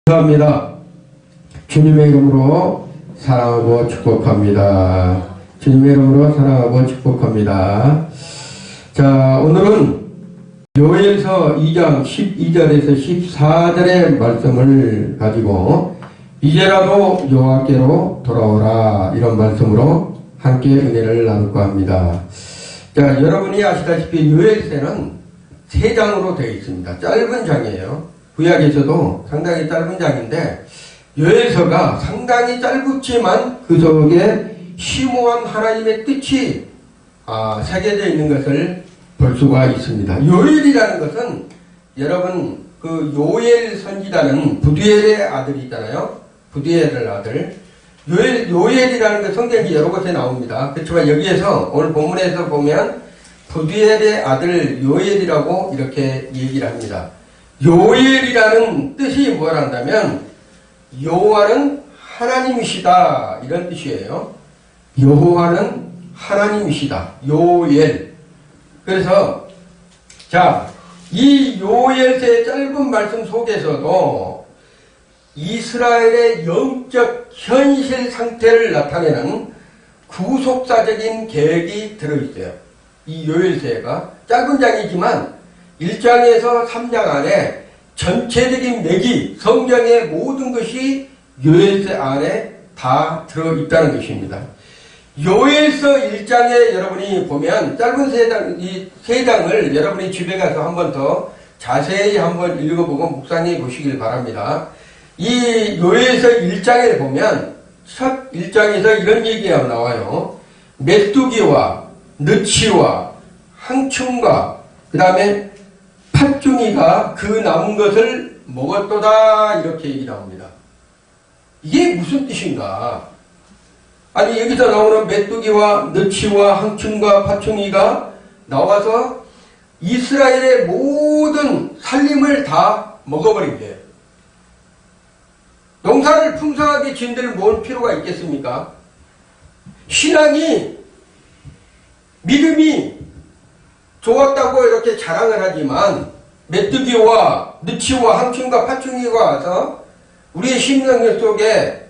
감사합니다. 주님의 이름으로 사랑하고 축복합니다. 주님의 이름으로 사랑하고 축복합니다. 자, 오늘은 요엘서 2장 12절에서 14절의 말씀을 가지고 이제라도 여호와께로 돌아오라, 이런 말씀으로 함께 은혜를 나눌까 합니다. 자, 여러분이 아시다시피 요엘서는 3장으로 되어 있습니다. 짧은 장이에요. 구약에서도 상당히 짧은 장인데 요엘서가 상당히 짧지만 그 속에 심오한 하나님의 뜻이 새겨져 있는 것을 볼 수가 있습니다. 요엘이라는 것은 여러분 그 요엘 선지자는 부두엘의 아들이 있잖아요. 부두엘의 아들. 요엘이라는 것 성경이 여러 곳에 나옵니다. 그렇지만 여기에서 오늘 본문에서 보면 부두엘의 아들 요엘이라고 이렇게 얘기를 합니다. 요엘이라는 뜻이 뭐란다면 여호와는 하나님이시다, 이런 뜻이에요. 여호와는 하나님이시다. 요엘. 그래서 자, 이 요엘서의 짧은 말씀 속에서도 이스라엘의 영적 현실 상태를 나타내는 구속사적인 계획이 들어있어요. 이 요엘서가 짧은 장이지만 1장에서 3장 안에 전체적인 맥이, 성경의 모든 것이 요엘서 안에 다 들어있다는 것입니다. 요엘서 1장에 여러분이 보면 짧은 이 3장을 여러분이 집에 가서 한 번 더 자세히 한번 읽어보고 묵상해 보시길 바랍니다. 이 요엘서 1장에 보면 첫 1장에서 이런 얘기가 나와요. 메뚜기와 느치와 항충과 그 다음에 팥중이가 그 남은 것을 먹었도다, 이렇게 얘기 나옵니다. 이게 무슨 뜻인가? 아니, 여기서 나오는 메뚜기와 느치와 항충과 팥중이가 나와서 이스라엘의 모든 살림을 다 먹어버린 거예요. 농사를 풍성하게 지은들 뭔 필요가 있겠습니까? 신앙이, 믿음이 좋았다고 이렇게 자랑을 하지만 메뚜기와 느치와 항충과 팥중이가 와서 우리의 심령 속에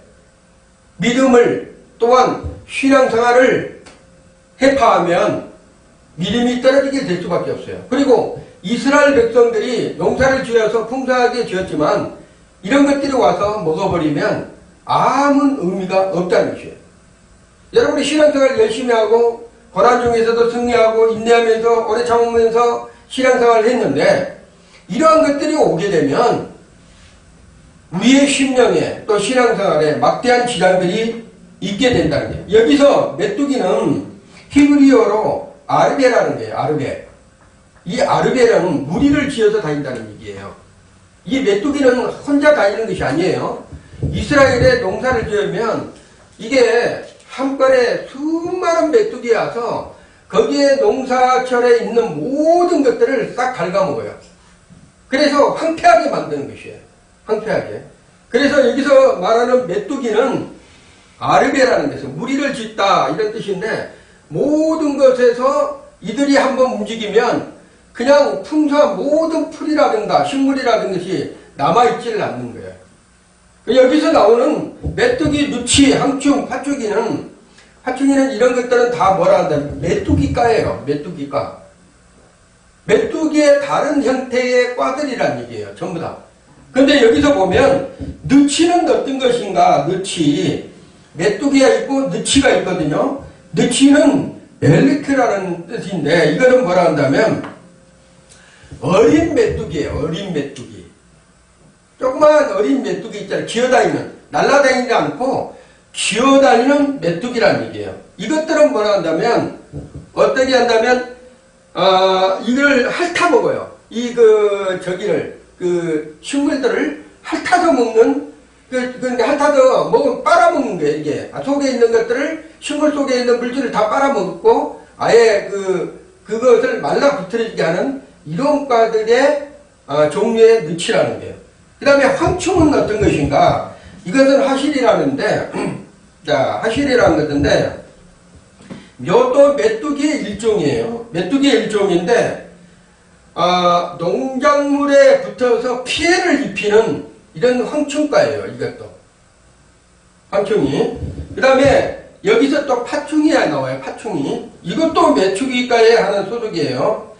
믿음을, 또한 신앙생활을 해파하면 믿음이 떨어지게 될 수밖에 없어요. 그리고 이스라엘 백성들이 농사를 지어서 풍성하게 지었지만 이런 것들이 와서 먹어버리면 아무 의미가 없다는 것이에요. 여러분이 신앙생활 열심히 하고 고난 중에서도 승리하고 인내하면서 오래 참으면서 신앙생활을 했는데 이러한 것들이 오게 되면 우리의 심령에 또 신앙생활에 막대한 지장들이 있게 된다는 거예요. 여기서 메뚜기는 히브리어로 아르베라는 거예요. 아르베. 이 아르베는 무리를 지어서 다닌다는 얘기예요. 이 메뚜기는 혼자 다니는 것이 아니에요. 이스라엘에 농사를 지으면 이게 한 번에 수많은 메뚜기 와서 거기에 농사철에 있는 모든 것들을 싹 갉아먹어요. 그래서 황폐하게 만드는 것이에요. 황폐하게. 그래서 여기서 말하는 메뚜기는 아르베라는 데서 무리를 짓다, 이런 뜻인데 모든 것에서 이들이 한번 움직이면 그냥 풍성한 모든 풀이라든가 식물이라든 것이 남아있지를 않는 거예요. 여기서 나오는 메뚜기, 누치, 항충, 팥죽이는 이런 것들은 다 뭐라 한다면 메뚜기과예요. 메뚜기과. 메뚜기의 다른 형태의 과들이란 얘기예요. 전부 다. 근데 여기서 보면 느치는 어떤 것인가? 느치. 메뚜기가 있고 느치가 있거든요. 느치는 멜리크라는 뜻인데 이거는 뭐라 한다면 어린 메뚜기예요. 어린 메뚜기. 조그만 어린 메뚜기 있잖아요. 기어다니는, 날아다니지 않고 기어다니는 메뚜기라는 얘기예요. 이것들은 뭐라 한다면 어떻게 한다면 이걸 핥아먹어요. 식물들을 핥아서 먹는, 근데 핥아서 먹으면 빨아먹는 거예요. 이게 속에 있는 것들을, 식물 속에 있는 물질을 다 빨아먹고 아예 그것을 말라붙어지게 하는 이런 과들의 종류의 느치라는 거예요. 그 다음에 황충은 어떤 것인가? 이것은 하실이라는데, 자, 하실이라는 것인데, 묘도 메뚜기의 일종이에요. 메뚜기의 일종인데, 농작물에 붙어서 피해를 입히는 이런 황충가예요. 이것도 황충이. 그 다음에 여기서 또 파충이 나와요. 파충이. 이것도 메뚜기과에 하는 소득이에요.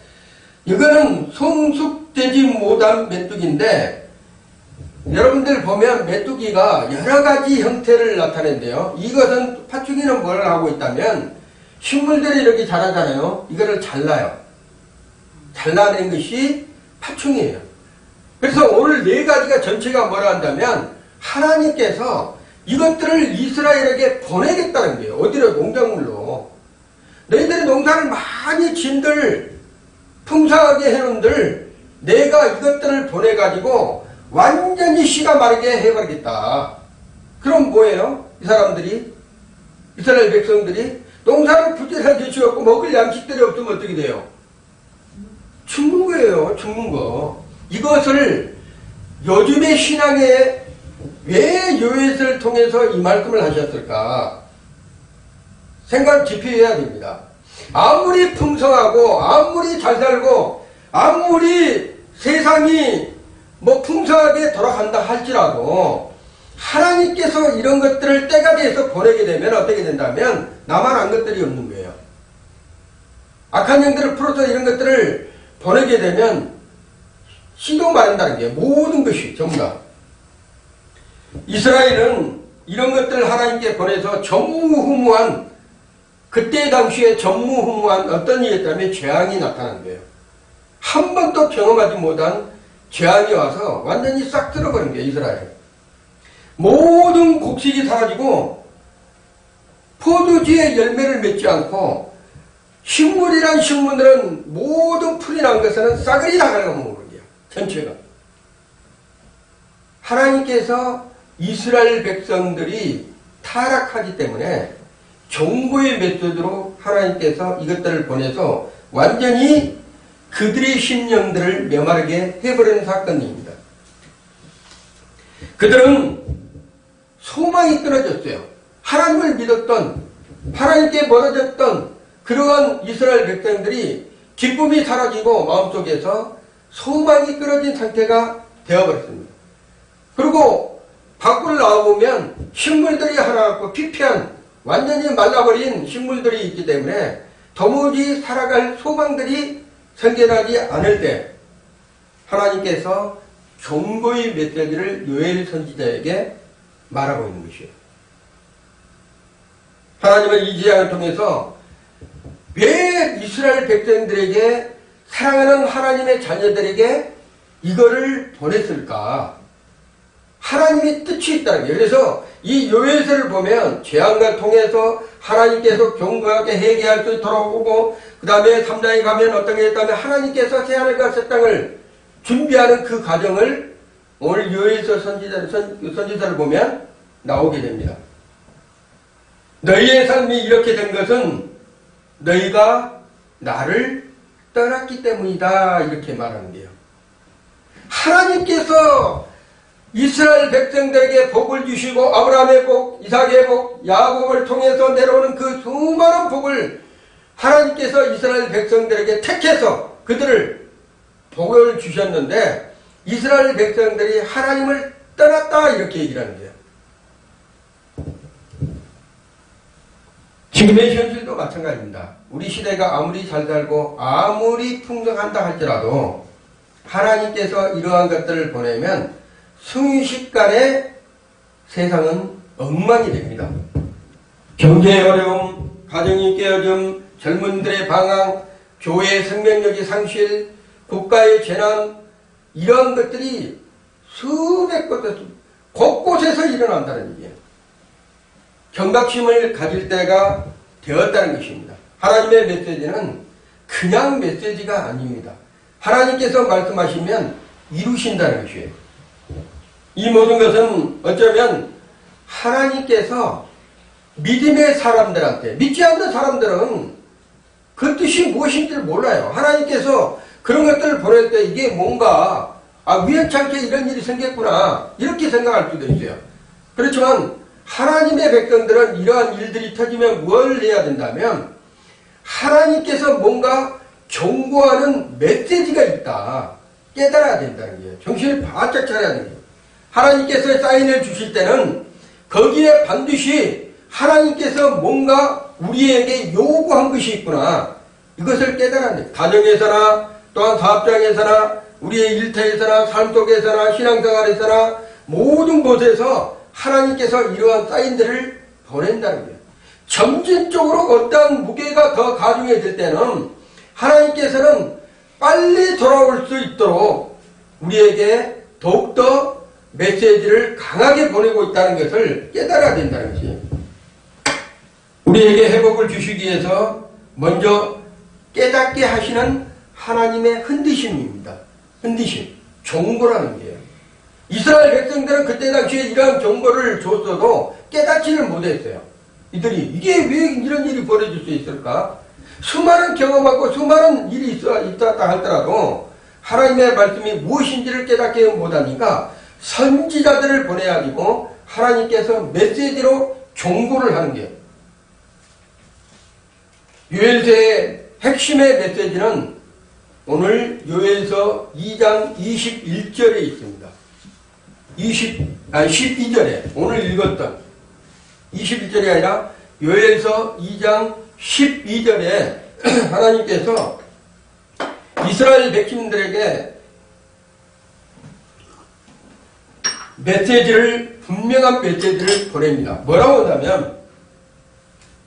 이거는 성숙되지 못한 메뚜기인데, 여러분들 보면 메뚜기가 여러가지 형태를 나타낸대요. 이것은, 파충이는 뭘 하고 있다면 식물들이 이렇게 자라잖아요. 이거를 잘라요. 잘라낸 것이 파충이에요. 그래서 오늘 네 가지가 전체가 뭐라 한다면 하나님께서 이것들을 이스라엘에게 보내겠다는 거예요. 어디로? 농작물로. 너희들이 농사를 많이 진들 풍성하게 해놓은들 내가 이것들을 보내가지고 완전히 씨가 마르게 해버리겠다. 그럼 뭐예요? 이 사람들이, 이스라엘 백성들이 농사를 부지런히 지었고 먹을 양식들이 없으면 어떻게 돼요? 죽는 거예요. 죽는 거. 이것을 요즘의 신앙에 왜 요엘서를 통해서 이 말씀을 하셨을까? 생각 깊이 해야 됩니다. 아무리 풍성하고 아무리 잘 살고 아무리 세상이 뭐 풍성하게 돌아간다 할지라도 하나님께서 이런 것들을 때가 돼서 보내게 되면 어떻게 된다면 나만 한 것들이 없는 거예요. 악한 영들을 풀어서 이런 것들을 보내게 되면 씨도 마른다는 게 모든 것이 전부 다. 이스라엘은 이런 것들을 하나님께 보내서 전무후무한, 그때 당시에 전무후무한 어떤 일이었다면 재앙이 나타난 거예요. 한 번도 경험하지 못한 재앙이 와서 완전히 싹 쓸어버린 거예요. 이스라엘. 모든 곡식이 사라지고 포도주의 열매를 맺지 않고 식물이란 식물들은 모든 풀이 난 것은 싸그리 다 갉아먹는 거예요. 전체가. 하나님께서 이스라엘 백성들이 타락하기 때문에 정보의 메시지로 하나님께서 이것들을 보내서 완전히 그들의 심령들을 메마르게 해버리는 사건입니다. 그들은 소망이 끊어졌어요. 하나님을 믿었던, 하나님께 멀어졌던 그러한 이스라엘 백성들이 기쁨이 사라지고 마음속에서 소망이 끊어진 상태가 되어버렸습니다. 그리고 밖으로 나와보면 식물들이 하나 없고 피폐한 완전히 말라버린 식물들이 있기 때문에 도무지 살아갈 소망들이 생겨나지 않을 때 하나님께서 경고의 메시지를 요엘 선지자에게 말하고 있는 것이에요. 하나님은 이 재앙을 통해서 왜 이스라엘 백성들에게, 사랑하는 하나님의 자녀들에게 이거를 보냈을까? 하나님의 뜻이 있다는 거예요. 그래서 이 요엘서를 보면 재앙을 통해서 하나님께서 경고하게 회개할 수 있도록 오고, 그 다음에 3장에 가면 어떤 게 있다면 하나님께서 새하늘과 새 땅을 준비하는 그 과정을 오늘 요엘서 선지자를 보면 나오게 됩니다. 너희의 삶이 이렇게 된 것은 너희가 나를 떠났기 때문이다, 이렇게 말하는 거예요. 하나님께서 이스라엘 백성들에게 복을 주시고 아브라함의 복, 이삭의 복, 야곱을 통해서 내려오는 그 수많은 복을 하나님께서 이스라엘 백성들에게 택해서 그들을 복을 주셨는데 이스라엘 백성들이 하나님을 떠났다, 이렇게 얘기를 하는 거예요. 지금의 현실도 마찬가지입니다. 우리 시대가 아무리 잘 살고 아무리 풍성한다 할지라도 하나님께서 이러한 것들을 보내면 순식간에 세상은 엉망이 됩니다. 경제의 어려움, 가정이 깨어짐, 젊은들의 방황, 교회의 생명력의 상실, 국가의 재난, 이러한 것들이 수백 곳곳에서 일어난다는 얘기예요. 경각심을 가질 때가 되었다는 것입니다. 하나님의 메시지는 그냥 메시지가 아닙니다. 하나님께서 말씀하시면 이루신다는 것이에요. 이 모든 것은 어쩌면 하나님께서 믿음의 사람들한테, 믿지 않는 사람들은 그 뜻이 무엇인지를 몰라요. 하나님께서 그런 것들을 보낼 때 이게 뭔가 우연찮게 이런 일이 생겼구나, 이렇게 생각할 수도 있어요. 그렇지만 하나님의 백성들은 이러한 일들이 터지면 뭘 해야 된다면 하나님께서 뭔가 경고하는 메시지가 있다, 깨달아야 된다는 거예요. 정신을 바짝 차려야 되는 거예요. 하나님께서 사인을 주실 때는 거기에 반드시 하나님께서 뭔가 우리에게 요구한 것이 있구나. 이것을 깨달아야 돼. 가정에서나 또한 사업장에서나 우리의 일터에서나 삶 속에서나 신앙생활에서나 모든 곳에서 하나님께서 이러한 사인들을 보낸다는 거예요. 점진적으로 어떠한 무게가 더 가중해질 때는 하나님께서는 빨리 돌아올 수 있도록 우리에게 더욱더 메시지를 강하게 보내고 있다는 것을 깨달아야 된다는 것이에요. 우리에게 회복을 주시기 위해서 먼저 깨닫게 하시는 하나님의 흔드심입니다. 흔드심, 종고라는 게요. 이스라엘 백성들은 그때 당시에 이러한 종고를 줬어도 깨닫지를 못했어요. 이들이 이게 왜 이런 일이 벌어질 수 있을까? 수많은 경험하고 수많은 일이 있었다 할더라도 하나님의 말씀이 무엇인지를 깨닫게 못하니까 선지자들을 보내가지고 하나님께서 메시지로 종고를 하는 거예요. 요엘서의 핵심의 메시지는 오늘 요엘서 2장 21절에 있습니다. 12절에 오늘 읽었던 21절이 아니라 요엘서 2장 12절에 하나님께서 이스라엘 백성들에게 메시지를, 분명한 메시지를 보냅니다. 뭐라고 한다면,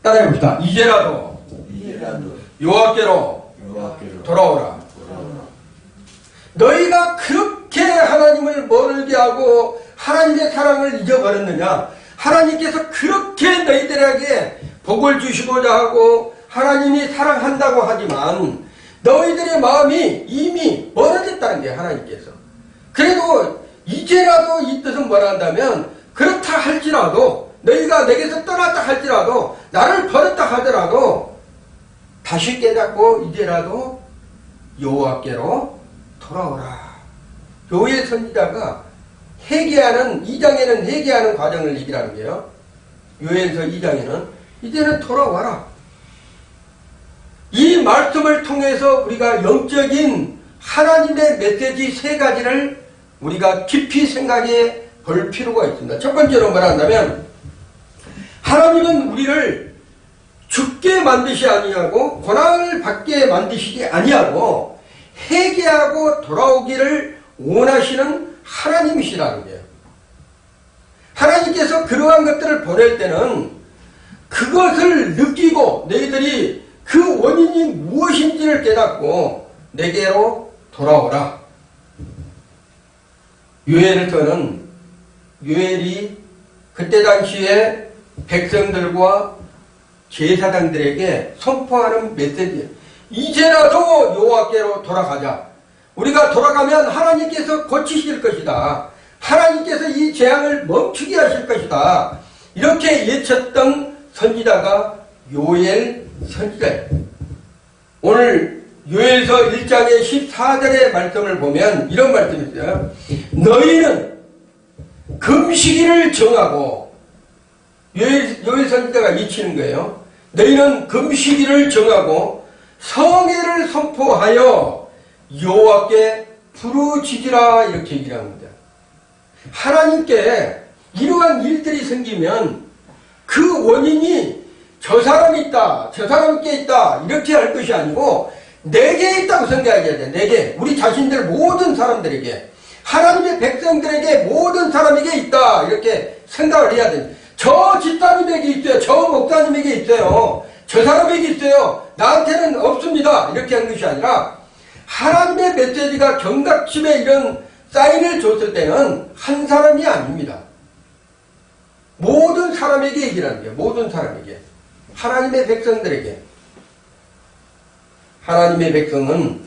따라해봅시다. 이제라도 여호와께로 돌아오라. 너희가 그렇게 하나님을 멀게 하고 하나님의 사랑을 잊어버렸느냐? 하나님께서 그렇게 너희들에게 복을 주시고자 하고 하나님이 사랑한다고 하지만 너희들의 마음이 이미 멀어졌다는 게 하나님께서. 그래도 이제라도 이 뜻은 뭐라 한다면, 그렇다 할지라도 너희가 내게서 떠났다 할지라도 나를 버렸다 하더라도 다시 깨닫고 이제라도 여호와께로 돌아오라. 요엘 선지자가 회개하는, 2장에는 회개하는 과정을 얘기하는 게요. 요엘서 2장에는 이제는 돌아와라. 이 말씀을 통해서 우리가 영적인 하나님의 메시지 3가지를 우리가 깊이 생각해 볼 필요가 있습니다. 첫 번째로 말한다면, 하나님은 우리를 죽게 만드시 아니하고 고난을 받게 만드시지 아니하고 회개하고 돌아오기를 원하시는 하나님이시라는 거예요. 하나님께서 그러한 것들을 보낼 때는 그것을 느끼고 너희들이 그 원인이 무엇인지를 깨닫고 내게로 돌아오라. 요엘서는 요엘이 그때 당시에 백성들과 제사장들에게 선포하는 메시지예요. 이제라도 여호와께로 돌아가자. 우리가 돌아가면 하나님께서 고치실 것이다. 하나님께서 이 재앙을 멈추게 하실 것이다. 이렇게 예쳤던 선지자가 요엘 선지자예요. 오늘 요엘서 1장의 14절의 말씀을 보면 이런 말씀이 있어요. 너희는 금식일을 정하고, 요엘 선지자가 외치는 거예요. 너희는 금식일을 정하고 성회를 선포하여 여호와께 부르짖으라. 이렇게 얘기를 합니다. 하나님께 이러한 일들이 생기면 그 원인이 저 사람이 있다, 저 사람께 있다 이렇게 할 것이 아니고 내게 있다고 생각해야 돼. 내게, 우리 자신들 모든 사람들에게, 하나님의 백성들에게, 모든 사람에게 있다 이렇게 생각을 해야 돼. 저 집사님에게 있어요, 저 목사님에게 있어요, 저 사람에게 있어요, 나한테는 없습니다 이렇게 한 것이 아니라 하나님의 메시지가 경각심에 이런 사인을 줬을 때는 한 사람이 아닙니다. 모든 사람에게 얘기하는 거예요. 모든 사람에게, 하나님의 백성들에게. 하나님의 백성은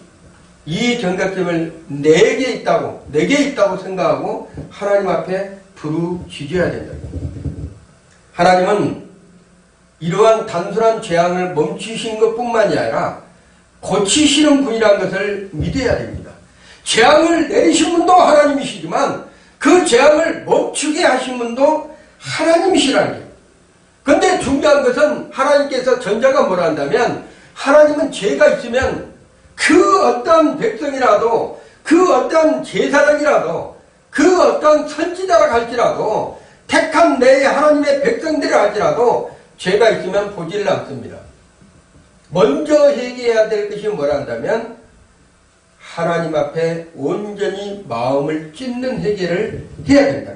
이 경각심을 내게 있다고 생각하고 하나님 앞에 부르짖어야 된다. 하나님은 이러한 단순한 재앙을 멈추신 것뿐만이 아니라 고치시는 분이라는 것을 믿어야 됩니다. 재앙을 내리신 분도 하나님이시지만 그 재앙을 멈추게 하신 분도 하나님이시라는 거예요. 근데 중요한 것은 하나님께서 전자가 뭐라 한다면, 하나님은 죄가 있으면 그 어떤 백성이라도, 그 어떤 제사장이라도, 그 어떤 선지자라도 할지라도 택한 내 하나님의 백성들을 할지라도 죄가 있으면 보지를 않습니다. 먼저 회개해야 될 것이 뭐라 한다면 하나님 앞에 온전히 마음을 찢는 회개를 해야 된다.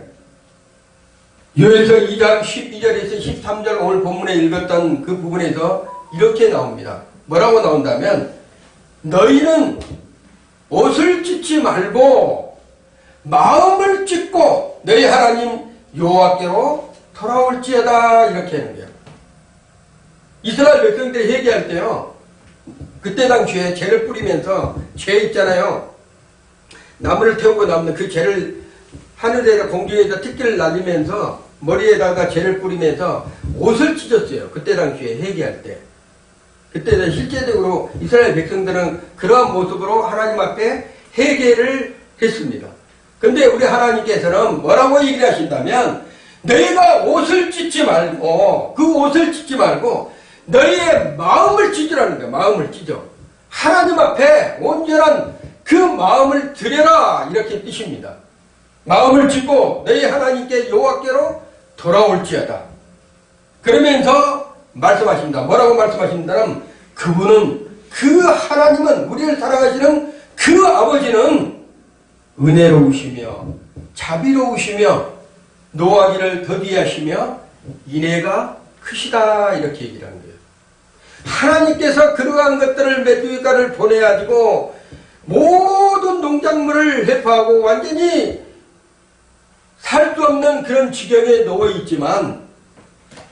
요에서 2장 12절에서 13절 오늘 본문에 읽었던 그 부분에서 이렇게 나옵니다. 뭐라고 나온다면 너희는 옷을 찢지 말고 마음을 찢고 너희 하나님 여호와께로 돌아올지어다 이렇게 하는 거예요. 이스라엘 백성들이 회개할 때요. 그때 당시에 죄를 뿌리면서 죄 있잖아요. 나무를 태우고 남는 그 죄를 하늘에다 공중에다 티끌을 날리면서 머리에다가 죄를 뿌리면서 옷을 찢었어요. 그때 당시에 회개할 때. 그때는 실제적으로 이스라엘 백성들은 그러한 모습으로 하나님 앞에 회개를 했습니다. 근데 우리 하나님께서는 뭐라고 얘기를 하신다면 너희가 옷을 찢지 말고 그 옷을 찢지 말고 너희의 마음을 찢으라는 거야. 마음을 찢어. 하나님 앞에 온전한 그 마음을 드려라 이렇게 뜻입니다. 마음을 찢고 너희 하나님께 여호와께로 돌아올지어다. 그러면서 말씀하십니다. 뭐라고 말씀하신다면 그분은 그 하나님은 우리를 사랑하시는 그 아버지는 은혜로우시며 자비로우시며 노하기를 더디하시며 인애가 크시다 이렇게 얘기를 하는 거예요. 하나님께서 그러한 것들을 메뚜기가를 보내가지고 모든 농작물을 해파하고 완전히 살 수 없는 그런 지경에 놓여 있지만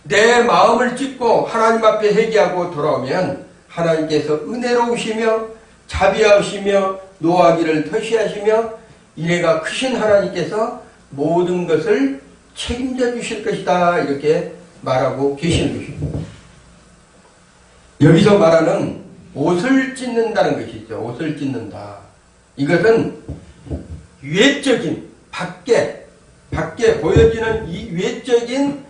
내 마음을 찢고 하나님 앞에 회개하고 돌아오면 하나님께서 은혜로우시며 자비하시며 노하기를 터시하시며 인애가 크신 하나님께서 모든 것을 책임져 주실 것이다 이렇게 말하고 계시는 것입니다. 여기서 말하는 옷을 찢는다는 것이죠. 옷을 찢는다. 이것은 외적인 밖에 보여지는 이 외적인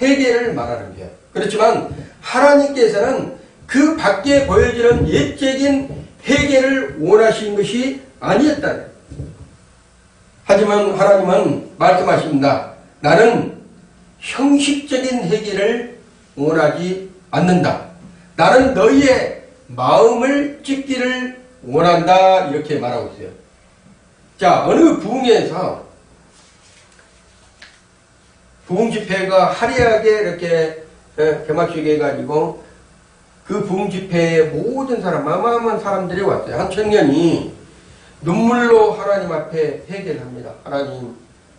회개를 말하는 거예요. 그렇지만 하나님께서는 그 밖에 보여지는 외적인 회개를 원하신 것이 아니었다. 하지만 하나님은 말씀하십니다. 나는 형식적인 회개를 원하지 않는다. 나는 너희의 마음을 찢기를 원한다. 이렇게 말하고 있어요. 자, 어느 부흥회에서 부흥 집회가 화려하게 이렇게 개막식 해가지고 그 부흥 집회에 모든 사람, 어마어마한 사람들이 왔어요. 한 청년이 눈물로 하나님 앞에 회개를 합니다. 하나님,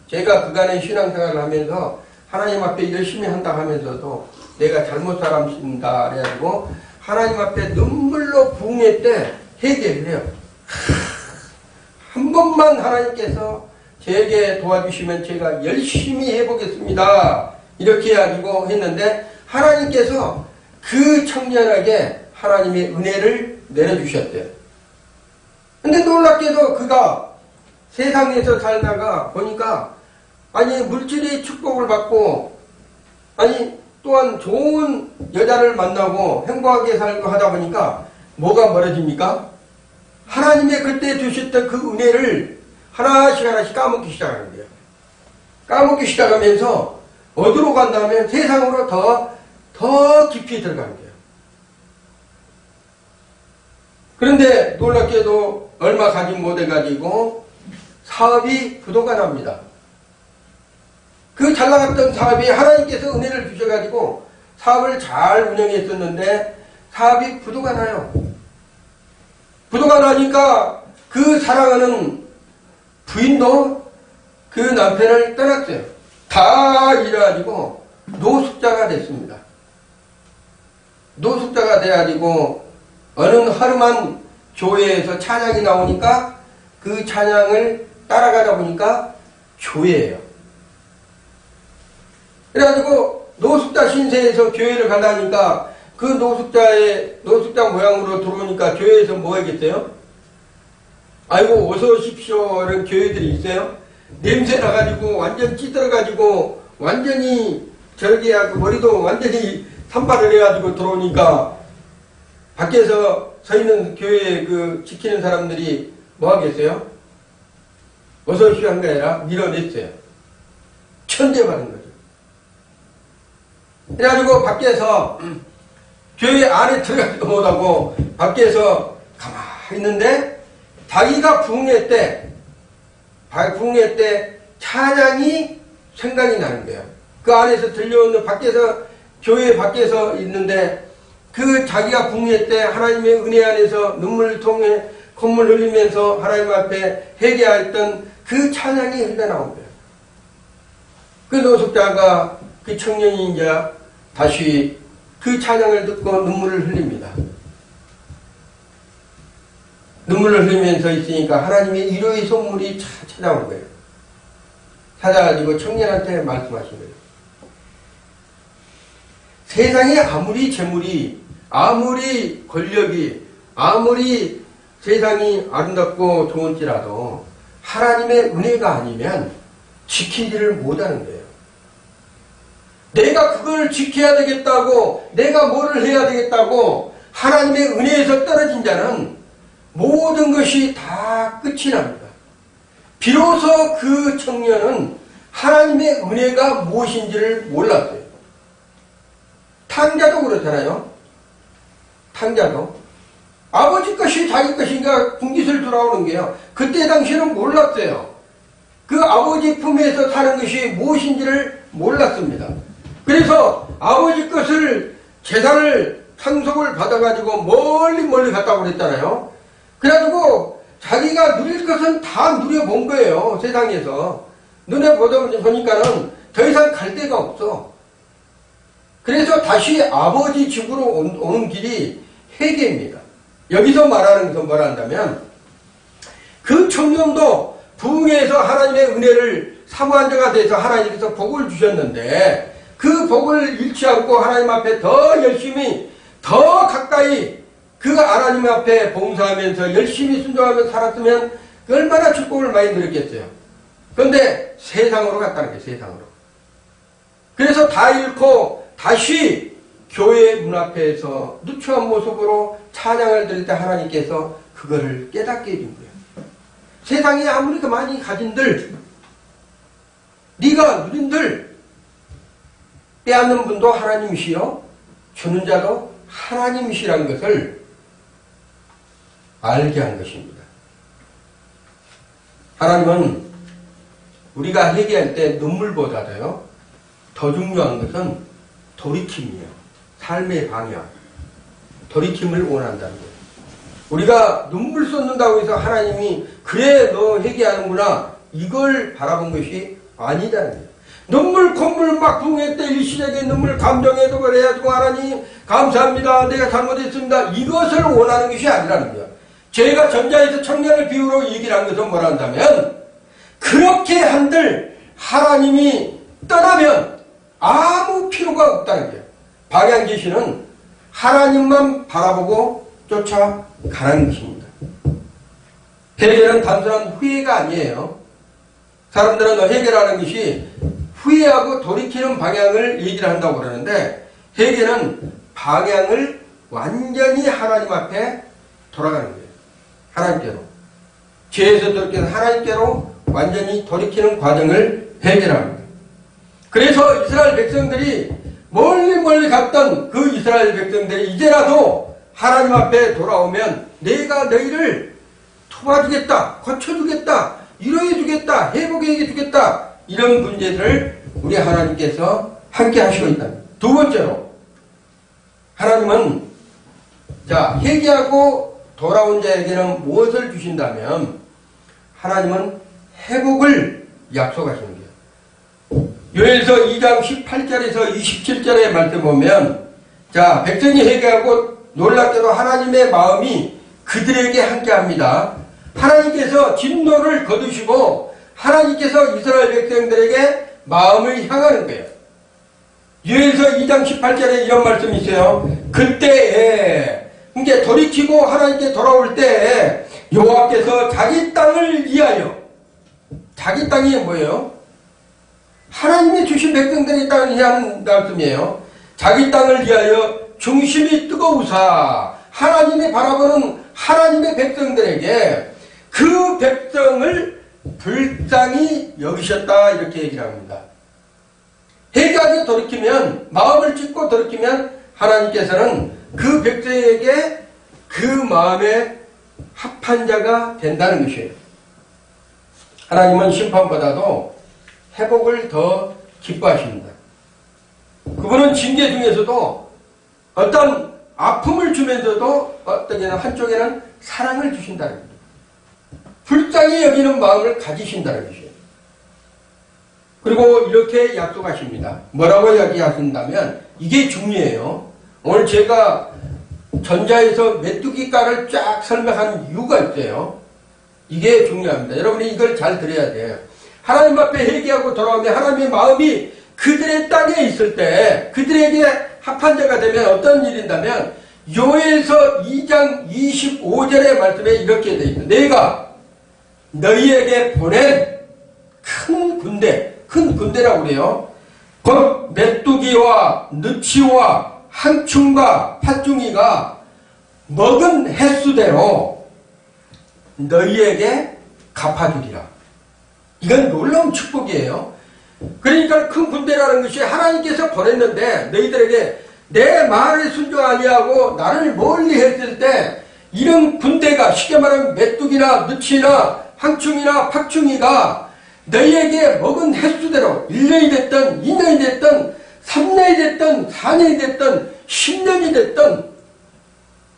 제가 그간의 신앙생활을 하면서 하나님 앞에 열심히 한다 하면서도 내가 잘못 살았습니다. 그래가지고 하나님 앞에 눈물로 부흥회 때 회개를 해요. 한 번만 하나님께서 제게 도와주시면 제가 열심히 해보겠습니다. 이렇게 해가지고 했는데 하나님께서 그 청년에게 하나님의 은혜를 내려주셨대요. 근데 놀랍게도 그가 세상에서 살다가 보니까 아니 물질의 축복을 받고 아니 또한 좋은 여자를 만나고 행복하게 살고 하다 보니까 뭐가 멀어집니까? 하나님의 그때 주셨던 그 은혜를 하나씩 까먹기 시작하는 거예요. 까먹기 시작하면서 어디로 간다면 세상으로 더 깊이 들어가는 거예요. 그런데 놀랍게도 얼마 가지 못해가지고 사업이 부도가 납니다. 그 잘 나갔던 사업이 하나님께서 은혜를 주셔가지고 사업을 잘 운영했었는데 사업이 부도가 나요. 부도가 나니까 그 사랑하는 부인도 그 남편을 떠났어요. 다 이래가지고 노숙자가 됐습니다. 노숙자가 돼가지고 어느 하루만 교회에서 찬양이 나오니까 그 찬양을 따라가다 보니까 교회예요. 그래가지고 노숙자 신세에서 교회를 가다니까 그 노숙자 모양으로 들어오니까 교회에서 뭐 하겠어요? 아이고 어서 오십시오 이런 교회들이 있어요. 냄새 나가지고 완전 찌들어가지고 완전히 저렇게 하고 머리도 완전히 산발을 해가지고 들어오니까 밖에서 서 있는 교회 그 지키는 사람들이 뭐 하겠어요? 어서 오십시오 한 게 아니라 밀어냈어요. 천대받은 거죠. 그래가지고 밖에서 교회 안에 들어가지도 못하고 밖에서 가만히 있는데 자기가 부흥회 때 찬양이 생각이 나는 거예요. 그 안에서 들려오는 밖에서 교회 밖에서 있는데 그 자기가 부흥회 때 하나님의 은혜 안에서 눈물을 통해 콧물 흘리면서 하나님 앞에 회개했던 그 찬양이 흘러나온 거예요. 그 노숙자가 그 청년이 이제 다시 그 찬양을 듣고 눈물을 흘립니다. 눈물을 흘리면서 있으니까 하나님의 위로의 선물이 찾아온 거예요. 찾아가지고 청년한테 말씀하신 거예요. 세상에 아무리 재물이, 아무리 권력이, 아무리 세상이 아름답고 좋은지라도 하나님의 은혜가 아니면 지키지를 못하는 거예요. 내가 그걸 지켜야 되겠다고, 내가 뭐를 해야 되겠다고 하나님의 은혜에서 떨어진 자는 모든 것이 다 끝이 납니다. 비로소 그 청년은 하나님의 은혜가 무엇인지를 몰랐어요. 탕자도 그렇잖아요. 탕자도 아버지 것이 자기 것인가 궁짓을 돌아오는 게요. 그때 당시에는 몰랐어요. 그 아버지 품에서 사는 것이 무엇인지를 몰랐습니다. 그래서 아버지 것을 재산을 상속을 받아가지고 멀리 갔다고 그랬잖아요. 그래가지고 자기가 누릴 것은 다 누려본 거예요. 세상에서. 눈에 보니까는 더 이상 갈 데가 없어. 그래서 다시 아버지 집으로 오는 길이 회개입니다. 여기서 말하는 것은 뭐라 한다면 그 청년도 부흥회에서 하나님의 은혜를 사모한 자가 돼서 하나님께서 복을 주셨는데 그 복을 잃지 않고 하나님 앞에 더 열심히 더 가까이 그 하나님 앞에 봉사하면서 열심히 순종하면서 살았으면 얼마나 축복을 많이 누렸겠어요. 그런데 세상으로 갔다는 거예요. 세상으로. 그래서 다 잃고 다시 교회 문 앞에서 누추한 모습으로 찬양을 드릴 때 하나님께서 그거를 깨닫게 해준 거예요. 세상에 아무리 그 많이 가진들, 네가 누린들, 빼앗는 분도 하나님이시요 주는 자도 하나님이시라는 것을 알게 한 것입니다. 하나님은 우리가 회개할 때 눈물보다도요 더 중요한 것은 돌이킴이에요. 삶의 방향, 돌이킴을 원한다는 거예요. 우리가 눈물 쏟는다고 해서 하나님이 그래 너 회개하는구나 이걸 바라본 것이 아니다는 거예요. 눈물 콧물 막 부흥회 때 일시적인 눈물 감정에도 그래가지고 하나님 감사합니다 내가 잘못했습니다 이것을 원하는 것이 아니라는 거예요. 제가 전자에서 청년을 비유로 얘기를 한 것은 뭐라 한다면 그렇게 한들 하나님이 떠나면 아무 필요가 없다는 거예요. 방향 제시는 하나님만 바라보고 쫓아가는 것입니다. 회개는 단순한 후회가 아니에요. 사람들은 회개라는 것이 후회하고 돌이키는 방향을 얘기를 한다고 그러는데 회개는 방향을 완전히 하나님 앞에 돌아가는 거예요. 하나님께로. 죄에서 돌이키는 하나님께로 완전히 돌이키는 과정을 회개합니다. 그래서 이스라엘 백성들이 멀리 갔던 그 이스라엘 백성들이 이제라도 하나님 앞에 돌아오면 내가 너희를 도와주겠다, 고쳐주겠다, 위로해주겠다, 회복해주겠다 이런 문제를 우리 하나님께서 함께 하시고 있다. 두 번째로 하나님은 회개하고 돌아온 자에게는 무엇을 주신다면 하나님은 회복을 약속하시는 거예요. 요엘서 2장 18절에서 27절의 말씀 보면 백성이 회개하고 놀랍게도 하나님의 마음이 그들에게 함께합니다. 하나님께서 진노를 거두시고 하나님께서 이스라엘 백성들에게 마음을 향하는 거예요. 요엘서 2장 18절에 이런 말씀이 있어요. 그때에 이제 돌이키고 하나님께 돌아올 때에 여호와께서 자기 땅을 위하여 자기 땅이 뭐예요? 하나님이 주신 백성들의 땅을 위한 말씀이에요. 자기 땅을 위하여 중심이 뜨거우사 하나님이 바라보는 하나님의 백성들에게 그 백성을 불쌍히 여기셨다 이렇게 얘기를 합니다. 돌이키면, 마음을 찢고 돌이키면 하나님께서는 그 백성에게 그 마음에 합한 자가 된다는 것이에요. 하나님은 심판보다도 회복을 더 기뻐하십니다. 그분은 징계 중에서도 어떤 아픔을 주면서도 어떤 한쪽에는 사랑을 주신다는 겁니다. 불쌍히 여기는 마음을 가지신다는 것이에요. 그리고 이렇게 약속하십니다. 뭐라고 이야기하신다면 이게 중요해요. 오늘 제가 전자에서 메뚜기가를 쫙 설명한 이유가 있어요. 이게 중요합니다. 여러분이 이걸 잘 들어야 돼요. 하나님 앞에 회개하고 돌아오면 하나님의 마음이 그들의 땅에 있을 때 그들에게 합한 자가 되면 어떤 일인다면 요엘서 2장 25절의 말씀에 이렇게 되어 있습니다. 내가 너희에게 보낸 큰 군대, 큰 군대라고 그래요. 곧 메뚜기와 느치와 항충과 팥중이가 먹은 횟수대로 너희에게 갚아주리라. 이건 놀라운 축복이에요. 그러니까 큰 군대라는 것이 하나님께서 보냈는데 너희들에게 내 말을 순종 아니하고 나를 멀리 했을 때 이런 군대가 쉽게 말하면 메뚜기나 느치나 항충이나 팥충이가 너희에게 먹은 횟수대로 1년이 됐든 2년이 됐든 3년이 됐든 4년이 됐든 10년이 됐든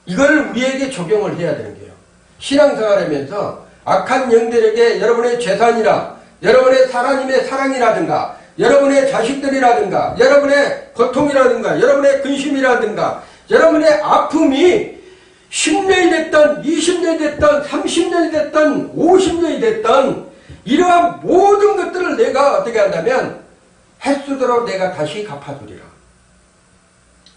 이걸 우리에게 적용을 해야 되는 거예요. 신앙생활하면서 악한 영들에게 여러분의 재산이나 여러분의 하나님의 사랑이라든가 여러분의 자식들이라든가 여러분의 고통이라든가 여러분의 근심이라든가 여러분의 아픔이 10년이 됐든 20년이 됐든 30년이 됐든 50년이 됐든 이러한 모든 것들을 내가 어떻게 한다면 횟수대로 내가 다시 갚아주리라.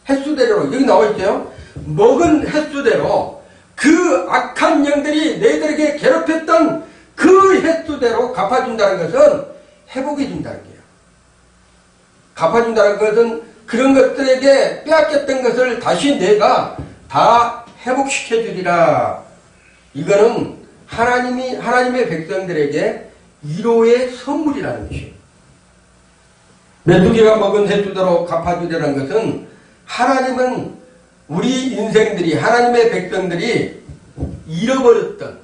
횟수대로 여기 나와 있죠. 먹은 횟수대로 그 악한 영들이 너희들에게 괴롭혔던 그 횟수대로 갚아준다는 것은 회복해 준다는 거예요. 갚아준다는 것은 그런 것들에게 빼앗겼던 것을 다시 내가 다 회복시켜 주리라. 이거는 하나님의 백성들에게 위로의 선물이라는 것이에요. 메뚜기가 먹은 횟수대로 갚아주리라는 것은 하나님은 우리 인생들이 하나님의 백성들이 잃어버렸던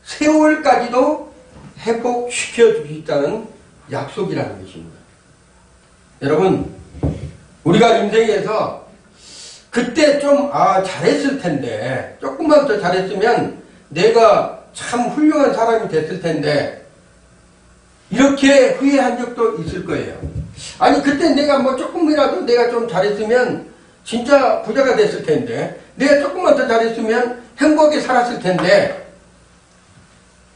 세월까지도 회복시켜 주시다는 약속이라는 것입니다. 여러분, 우리가 인생에서 그때 좀 잘했을 텐데 조금만 더 잘했으면 내가 참 훌륭한 사람이 됐을 텐데 이렇게 후회한 적도 있을 거예요. 아니 그때 내가 뭐 조금이라도 내가 좀 잘했으면 진짜 부자가 됐을 텐데 내가 조금만 더 잘했으면 행복하게 살았을 텐데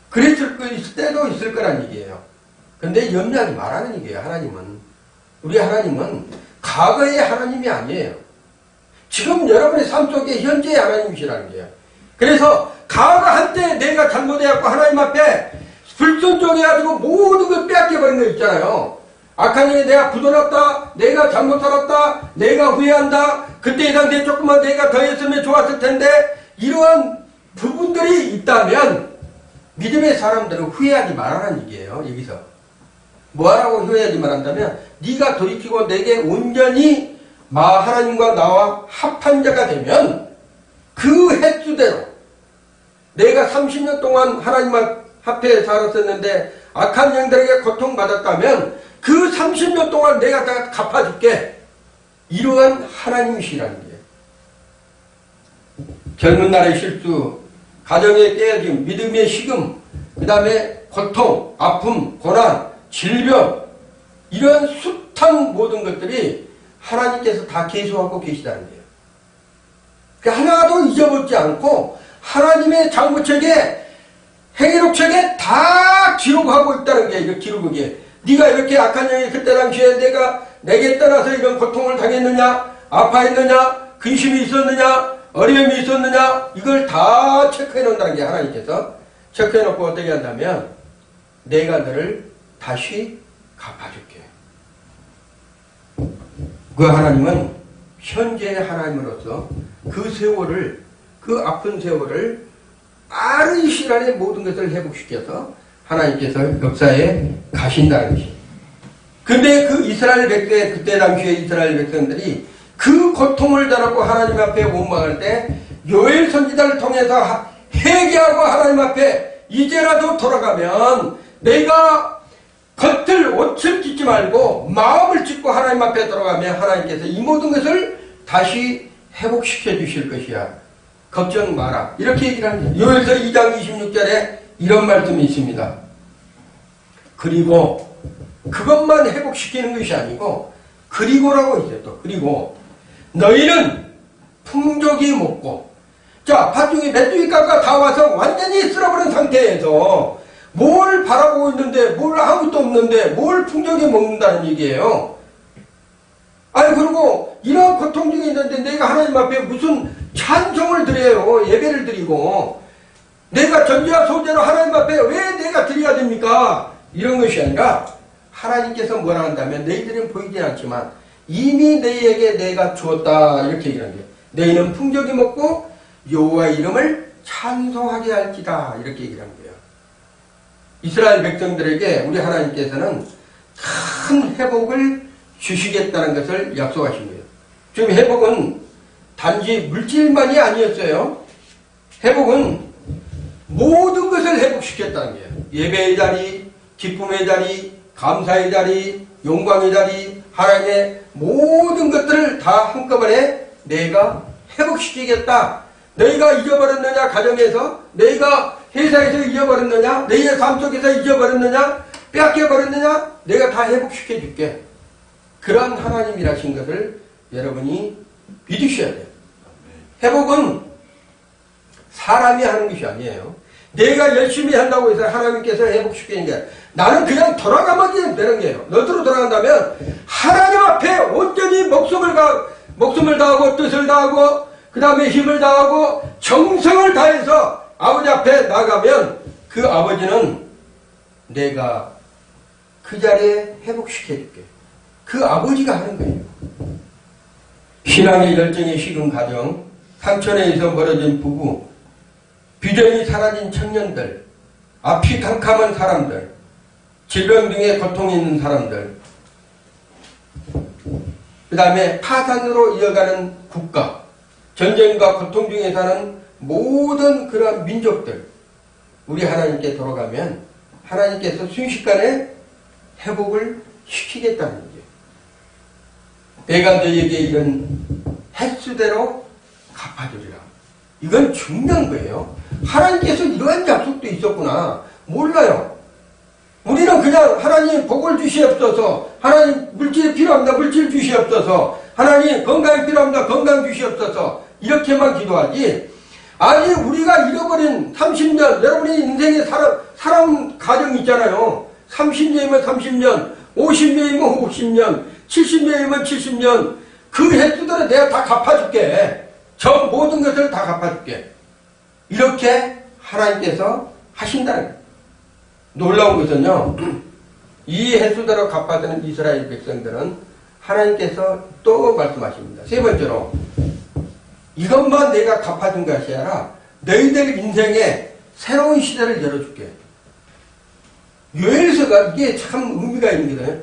그랬을 때도 있을 거란 얘기예요. 근데 염려하지 말라는 얘기예요. 우리 하나님은 과거의 하나님이 아니에요. 지금 여러분의 삶 속에 현재의 하나님이시라는 거예요. 그래서 과거 한때 내가 잘못해갖고 하나님 앞에 불순종해가지고 모든 걸 빼앗겨버린 거 있잖아요. 악한 일에 내가 부도났다, 내가 잘못 살았다, 내가 후회한다, 그때 이 당시에 조금만 내가 더 했으면 좋았을 텐데 이러한 부분들이 있다면 믿음의 사람들은 후회하지 말라는 얘기예요. 여기서 뭐하라고 후회하지 말한다면 네가 돌이키고 내게 온전히 하나님과 나와 합한 자가 되면 그 횟수대로 내가 30년 동안 하나님 앞에 살았었는데 악한 영들에게 고통받았다면 그 30년 동안 내가 다 갚아줄게. 이러한 하나님이시라는 거예요. 젊은 날의 실수, 가정의 깨어짐, 믿음의 식음, 그 다음에 고통, 아픔, 고난, 질병 이런 숱한 모든 것들이 하나님께서 다 계수하고 계시다는 거예요. 그러니까 하나도 잊어버리지 않고 하나님의 장부책에 행위록책에 다 기록하고 있다는 게 이거 기록이에요. 네가 이렇게 악한 영이 그때 당시에 내가 내게 떠나서 이런 고통을 당했느냐, 아파했느냐, 근심이 있었느냐, 어려움이 있었느냐 이걸 다 체크해 놓는다는 게 하나님께서 체크해 놓고 어떻게 한다면 내가 너를 다시 갚아줄게. 그 하나님은 현재의 하나님으로서 그 세월을, 그 아픈 세월을 빠른 시간에 모든 것을 회복시켜서 하나님께서 역사에 가신다는 것입니다. 근데 그 이스라엘 백성, 그때 당시에 이스라엘 백성들이 그 고통을 달았고 하나님 앞에 원망할 때 요엘 선지자를 통해서 회개하고 하나님 앞에 이제라도 돌아가면 내가 겉을 옷을 찢지 말고 마음을 찢고 하나님 앞에 돌아가면 하나님께서 이 모든 것을 다시 회복시켜 주실 것이야. 걱정 마라. 이렇게 얘기를 합니다. 요엘서 2장 26절에 이런 말씀이 있습니다. 그리고 그것만 회복시키는 것이 아니고 그리고라고 있어요. 또 그리고 너희는 풍족이 먹고 자 팥죽이 메뚜기가가 다 와서 완전히 쓸어버린 상태에서 뭘 바라보고 있는데 뭘 아무것도 없는데 뭘 풍족이 먹는다는 얘기예요. 아니 그리고 이런 고통 중에 있는데 내가 하나님 앞에 무슨 찬송을 드려요. 예배를 드리고 내가 전제와 소제로 하나님 앞에 왜 내가 드려야 됩니까? 이런 것이 아니라 하나님께서 뭐라 한다면 너희들은 보이지 않지만 이미 너희에게 내가 주었다 이렇게 얘기하는 거예요. 너희는 풍족이 먹고 여호와의 이름을 찬송하게 할지다 이렇게 얘기를 하는 거예요. 이스라엘 백성들에게 우리 하나님께서는 큰 회복을 주시겠다는 것을 약속하신 거예요. 지금 회복은 단지 물질만이 아니었어요. 회복은 모든 것을 회복시켰다는 거예요. 예배의 자리, 기쁨의 자리, 감사의 자리, 영광의 자리, 하나님의 모든 것들을 다 한꺼번에 내가 회복시키겠다. 너희가 잊어버렸느냐 가정에서, 너희가 회사에서 잊어버렸느냐, 너희의 삶 속에서 잊어버렸느냐, 빼앗겨버렸느냐, 내가 다 회복시켜줄게. 그런 하나님이라신 것을 여러분이 믿으셔야 돼요. 회복은 사람이 하는 것이 아니에요. 내가 열심히 한다고 해서 하나님께서 회복시키는 게 나는 그냥 돌아가면 되는 거예요. 너희로 돌아간다면 하나님 앞에 온전히 목숨을 다하고 뜻을 다하고 그 다음에 힘을 다하고 정성을 다해서 아버지 앞에 나가면 그 아버지는 내가 그 자리에 회복시켜줄게. 그 아버지가 하는 거예요. 신앙의 열정이 식은 가정, 상처내에서 멀어진 부부, 비전이 사라진 청년들, 앞이 캄캄한 사람들, 질병 등의 고통이 있는 사람들, 그 다음에 파산으로 이어가는 국가, 전쟁과 고통 중에 사는 모든 그런 민족들, 우리 하나님께 돌아가면 하나님께서 순식간에 회복을 시키겠다는 거예요. 내가 너희에게 이런 횟수대로 갚아주리라. 이건 중요한 거예요. 하나님께서 이러한 약속도 있었구나. 몰라요. 우리는 그냥 하나님 복을 주시옵소서, 하나님 물질이 필요합니다. 물질 주시옵소서, 하나님 건강이 필요합니다. 건강 주시옵소서, 이렇게만 기도하지. 아니 우리가 잃어버린 30년, 여러분이 인생의 사람 가정 있잖아요. 30년이면 30년, 50년이면 50년, 70년이면 70년, 그 횟수들은 내가 다 갚아줄게. 저 모든 것을 다 갚아줄게. 이렇게 하나님께서 하신다는 거예요. 놀라운 것은요, 이 횟수대로 갚아주는 이스라엘 백성들은 하나님께서 또 말씀하십니다. 세 번째로, 이것만 내가 갚아준 것이 아니라 너희들 인생에 새로운 시대를 열어줄게. 요엘서가 이게 참 의미가 있는 거예요.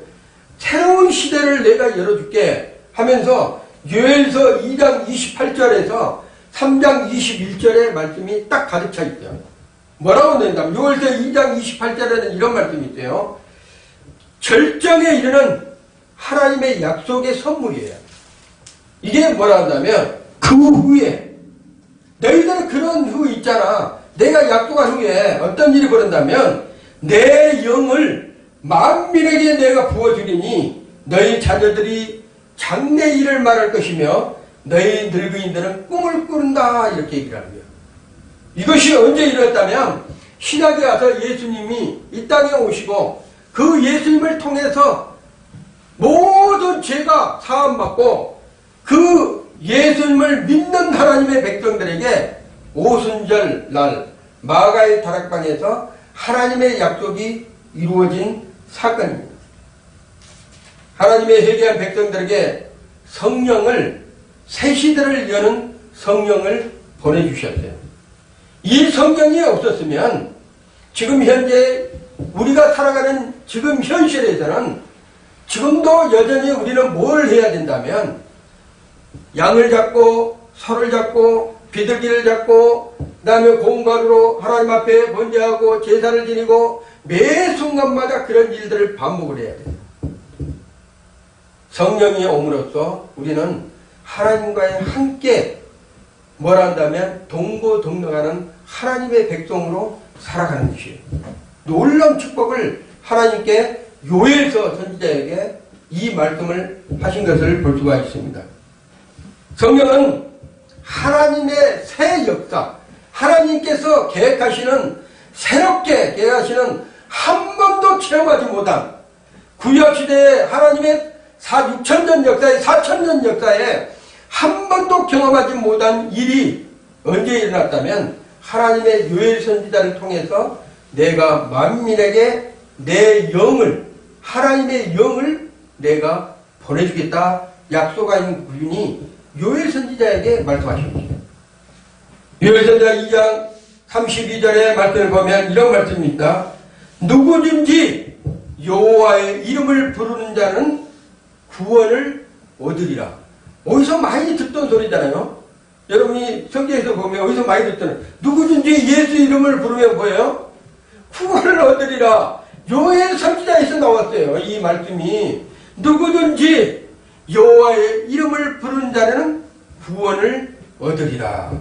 새로운 시대를 내가 열어줄게 하면서 요엘서 2장 28절에서 3장 21절의 말씀이 딱 가득 차 있대요. 뭐라고 된다면 요엘서 2장 28절에는 이런 말씀이 있대요. 절정에 이르는 하나님의 약속의 선물이에요. 이게 뭐라 한다면 그 후에 너희들은 그런 후 있잖아. 내가 약속한 후에 어떤 일이 벌어진다면 내 영을 만민에게 내가 부어주리니 너희 자녀들이 장래 일을 말할 것이며 너희 늙은이들은 꿈을 꾸는다. 이렇게 얘기를 하는 거예요. 이것이 언제 일어났다면 신약에 와서 예수님이 이 땅에 오시고 그 예수님을 통해서 모든 죄가 사함받고 그 예수님을 믿는 하나님의 백성들에게 오순절 날 마가의 다락방에서 하나님의 약속이 이루어진 사건입니다. 하나님의 회개한 백성들에게 성령을, 새 시대를 여는 성령을 보내주셨어요. 이 성령이 없었으면 지금 현재 우리가 살아가는 지금 현실에서는 지금도 여전히 우리는 뭘 해야 된다면 양을 잡고 소를 잡고 비둘기를 잡고 그 다음에 공가루로 하나님 앞에 번제하고 제사를 지니고 매 순간마다 그런 일들을 반복을 해야 돼요. 성령이 옴으로써 우리는 하나님과의 함께 뭘 한다면 동고동락하는 하나님의 백성으로 살아가는 것이에요. 놀라운 축복을 하나님께 요엘서 선지자에게 이 말씀을 하신 것을 볼 수가 있습니다. 성령은 하나님의 새 역사, 하나님께서 계획하시는 새롭게 계획하시는 한 번도 체험하지 못한 구약시대의 하나님의 6천년 역사에 4천년 역사에 한 번도 경험하지 못한 일이 언제 일어났다면 하나님의 요엘 선지자를 통해서 내가 만민에게 내 영을 하나님의 영을 내가 보내주겠다 약속한 분이 요엘 선지자에게 말씀하십니다. 요엘 선지자 2장 32절의 말씀을 보면 이런 말씀입니다. 누구든지 여호와의 이름을 부르는 자는 구원을 얻으리라. 어디서 많이 듣던 소리잖아요. 여러분이 성경에서 보면 어디서 많이 듣잖아요. 누구든지 예수 이름을 부르면 뭐예요? 구원을 얻으리라. 요엘 선지자에서 나왔어요. 이 말씀이 누구든지 여호와의 이름을 부르는 자는 구원을 얻으리라.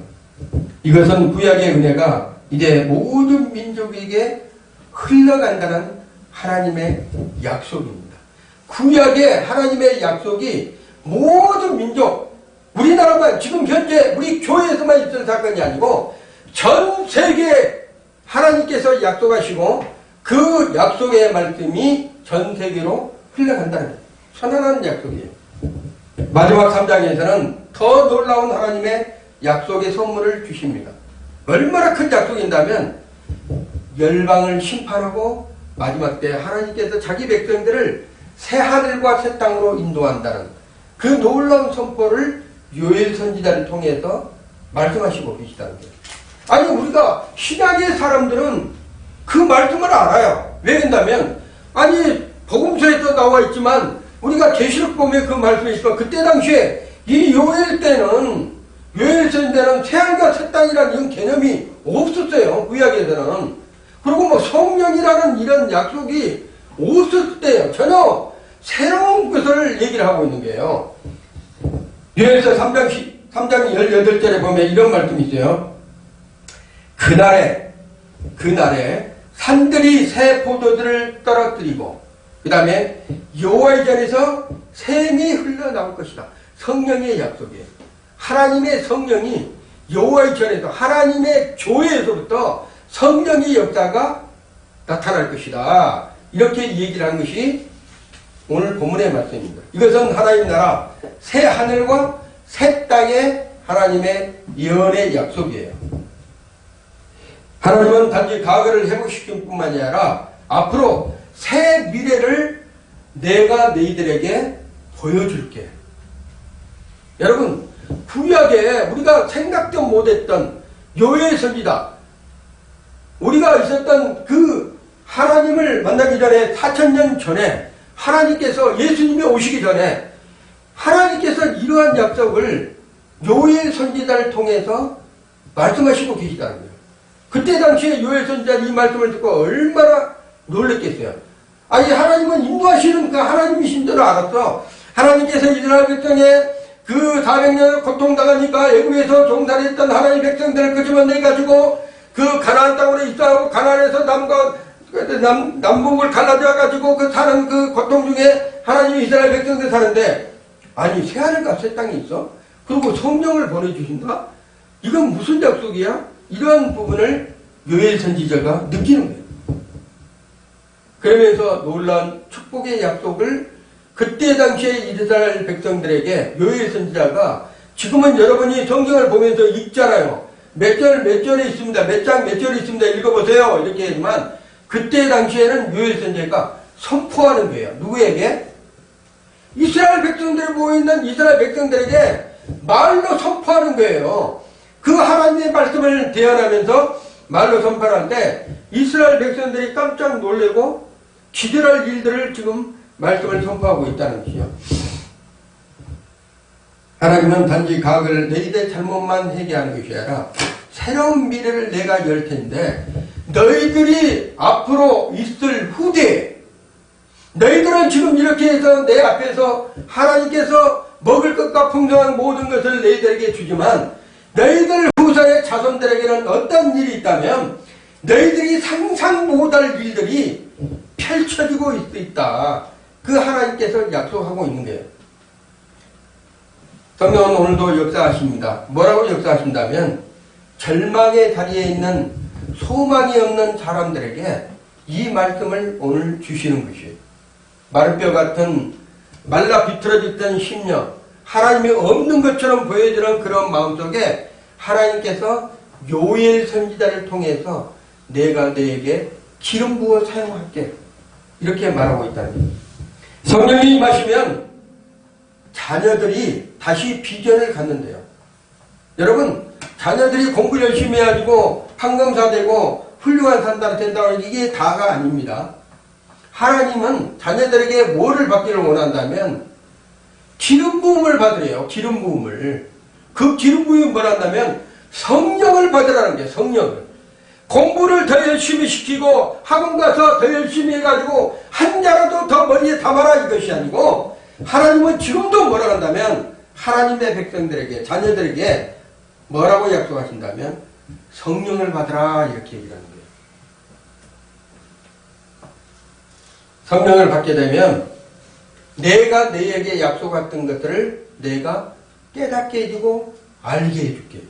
이것은 구약의 은혜가 이제 모든 민족에게 흘러간다는 하나님의 약속입니다. 구약의 하나님의 약속이 모든 민족, 우리나라만 지금 현재 우리 교회에서만 있던 사건이 아니고 전 세계에 하나님께서 약속하시고 그 약속의 말씀이 전 세계로 흘러간다는 거예요. 선언하는 약속이에요. 마지막 3장에서는 더 놀라운 하나님의 약속의 선물을 주십니다. 얼마나 큰 약속인다면 열방을 심판하고 마지막 때 하나님께서 자기 백성들을 새 하늘과 새 땅으로 인도한다는 그 놀라운 선포를 요엘 선지자를 통해서 말씀하시고 계시다는 거예요. 아니 우리가 신약의 사람들은 그 말씀을 알아요. 왜 그런다면 아니 복음서에도 나와 있지만 우리가 계시록 보면 그 말씀이 있어. 그때 당시에 이 요엘 때는 요엘 선지자는 새 하늘과 새 땅이라는 이런 개념이 없었어요. 구약에서는. 그리고 뭐 성령이라는 이런 약속이 없었을 때예요. 전혀 새로운 것을 얘기를 하고 있는 거예요. 요엘서 3장 18절에 보면 이런 말씀이 있어요. 그날에 산들이 새 포도들을 떨어뜨리고 그 다음에 여호와의 전에서 샘이 흘러나올 것이다. 성령의 약속이에요. 하나님의 성령이 여호와의 전에서 하나님의 교회에서부터 성령의 역사가 나타날 것이다. 이렇게 얘기를 한 것이 오늘 본문의 말씀입니다. 이것은 하나님 나라 새 하늘과 새 땅의 하나님의 예언의 약속이에요. 하나님은 단지 과거를 회복시킬 뿐만이 아니라 앞으로 새 미래를 내가 너희들에게 보여줄게. 여러분 구약에 우리가 생각도 못했던 요엘 선지자 우리가 있었던 그 하나님을 만나기 전에 4,000년 전에 하나님께서 예수님이 오시기 전에 하나님께서 이러한 약속을 요엘 선지자를 통해서 말씀하시고 계시다는 거예요. 그때 당시에 요엘 선지자 이 말씀을 듣고 얼마나 놀랬겠어요. 아니 하나님은 인도하시는 그 하나님이신 줄 알았어. 하나님께서 이스라엘 백성에 그 400년 고통당하니까 애굽에서 종살이했던 하나님 백성들을 끄집어내가지고 그 가나안 땅으로 입사하고 가나안에서 남북을 갈라져가지고 그 사는 그 고통 중에 하나님이 이스라엘 백성들 사는데 아니 새하늘과 새 땅이 있어? 그리고 성령을 보내주신다? 이건 무슨 약속이야? 이러한 부분을 요엘 선지자가 느끼는 거예요. 그러면서 놀라운 축복의 약속을 그때 당시에 이스라엘 백성들에게 요엘 선지자가 지금은 여러분이 성경을 보면서 읽잖아요. 몇 절에 있습니다. 몇 장 몇 절에 있습니다. 읽어보세요. 이렇게 했지만 그때 당시에는 요엘 선지자가 선포하는 거예요. 누구에게? 이스라엘 백성들이 모여있는 이스라엘 백성들에게 말로 선포하는 거예요. 그 하나님의 말씀을 대언하면서 말로 선포할 때 이스라엘 백성들이 깜짝 놀래고 기절할 일들을 지금 말씀을 선포하고 있다는 것이요. 하나님은 단지 과거를 너희들 잘못만 회개하는 것이 아니라 새로운 미래를 내가 열 텐데 너희들이 앞으로 있을 후대에 너희들은 지금 이렇게 해서 내 앞에서 하나님께서 먹을 것과 풍성한 모든 것을 너희들에게 주지만 너희들 후손의 자손들에게는 어떤 일이 있다면 너희들이 상상 못할 일들이 펼쳐지고 있다. 그 하나님께서 약속하고 있는 거예요. 성령은 오늘도 역사하십니다. 뭐라고 역사하신다면 절망의 다리에 있는 소망이 없는 사람들에게 이 말씀을 오늘 주시는 것이에요. 마른 뼈 같은 말라 비틀어졌던 심령, 하나님이 없는 것처럼 보여지는 그런 마음속에 하나님께서 요엘 선지자를 통해서 내가 너에게 기름 부어 사용할게 이렇게 말하고 있다는 거예요. 성령이 임하시면 자녀들이 다시 비전을 갖는데요. 여러분, 자녀들이 공부 열심히 해가지고 판검사 되고 훌륭한 산다로 된다고 이게 다가 아닙니다. 하나님은 자녀들에게 뭐를 받기를 원한다면 기름 부음을 받으래요. 기름 부음을. 그 기름 부음이 뭐란다면 성령을 받으라는 게 성령을. 공부를 더 열심히 시키고 학원 가서 더 열심히 해가지고 한 자라도 더 머리에 담아라 이것이 아니고 하나님은 지금도 뭐라고 한다면 하나님의 백성들에게 자녀들에게 뭐라고 약속하신다면 성령을 받으라 이렇게 얘기하는 거예요. 성령을 받게 되면 내가 너에게 약속했던 것들을 내가 깨닫게 해주고 알게 해줄게.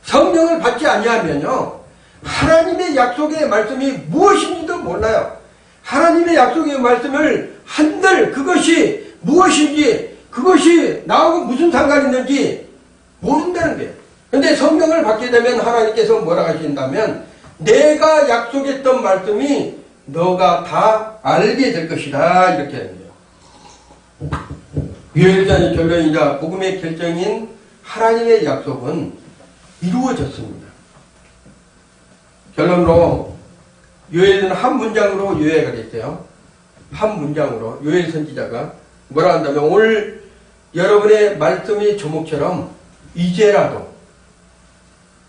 성령을 받지 아니하면요 하나님의 약속의 말씀이 무엇인지도 몰라요. 하나님의 약속의 말씀을 한들 그것이 무엇인지 그것이 나하고 무슨 상관이 있는지 모른다는 거예요. 근데 성령을 받게 되면 하나님께서 뭐라 하신다면 내가 약속했던 말씀이 너가 다 알게 될 것이다 이렇게 하는 거예요. 유일전의 결론이자 복음의 결정인 하나님의 약속은 이루어졌습니다. 결론으로 요엘은 한 문장으로 요약을 했어요. 한 문장으로 요엘 선지자가 뭐라 한다면 오늘 여러분의 말씀의 조목처럼 이제라도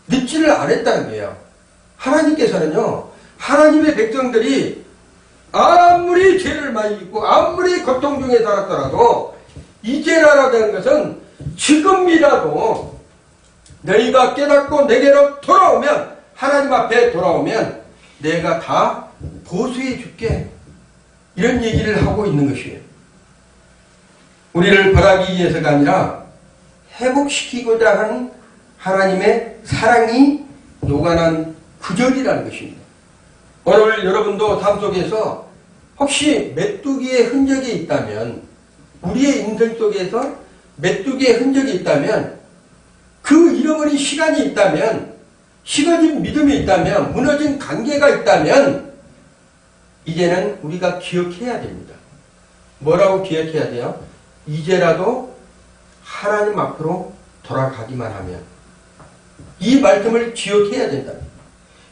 늦지를 않았다는 거예요. 하나님께서는요 하나님의 백성들이 아무리 죄를 많이 짓고 아무리 고통 중에 살았더라도 이제라라는 것은 지금이라도 너희가 깨닫고 내게로 돌아오면 하나님 앞에 돌아오면 내가 다 보수해 줄게 이런 얘기를 하고 있는 것이에요. 우리를 벌하기 위해서가 아니라 회복시키고자 하는 하나님의 사랑이 요간한 구절이라는 것입니다. 오늘 여러분도 삶 속에서 혹시 메뚜기의 흔적이 있다면 우리의 인생 속에서 메뚜기의 흔적이 있다면 그 잃어버린 시간이 있다면 식어진 믿음이 있다면 무너진 관계가 있다면 이제는 우리가 기억해야 됩니다. 뭐라고 기억해야 돼요? 이제라도 하나님 앞으로 돌아가기만 하면 이 말씀을 기억해야 된다.